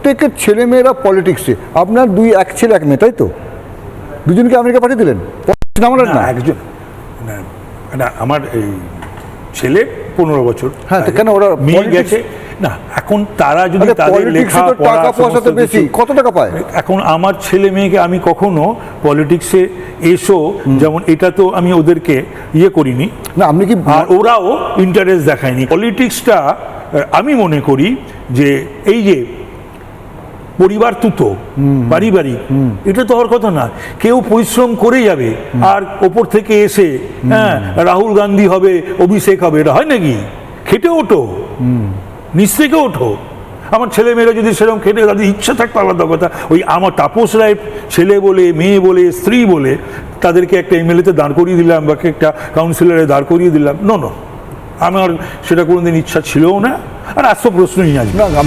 প্রত্যেকের ছেলেমেয়েরা পলিটিক্সে, আপনার এক ছেলে এক মেয়ে, তাই তো? দুজনকে আমেরিকা পাঠিয়ে দিলেন আমার না? একজন না, আমার এই ছেলে 15 বছর। হ্যাঁ, তো কেন ওরা মেয়ে গেছে না? এখন তারা যদি তাদের লেখা টাকা পয়সা তো বেশি, কত টাকা পায়? এখন আমার ছেলে মেয়েকে আমি কখনো পলিটিক্সে এসো, যেমন এটা তো আমি ওদেরকে করিনি না। আপনি কি, আর ওরাও ইন্টারেস্ট দেখায়নি। পলিটিক্সটা আমি মনে করি যে এই যে পরিবার তুতো পারিবারিক, এটা তো হওয়ার কথা না। কেউ পরিশ্রম করে যাবে আর ওপর থেকে এসে হ্যাঁ রাহুল গান্ধী হবে, অভিষেক হবে, এটা হয় নাকি? খেটে ওঠো, নিচ থেকে ওঠো। আমার ছেলে মেয়েরা যদি সেরকম খেটে, তাদের ইচ্ছা থাকতো আলাদা কথা। ওই আমার তাপস রায় ছেলে বলে, মেয়ে বলে, স্ত্রী বলে তাদেরকে একটা এমএলএতে দাঁড় করিয়ে দিলাম বা একটা কাউন্সিলরে দাঁড় করিয়ে দিলাম, নো, আমার সেটা কোনোদিন ইচ্ছা ছিলও না, আর আসতো প্রশ্নই আসবে না।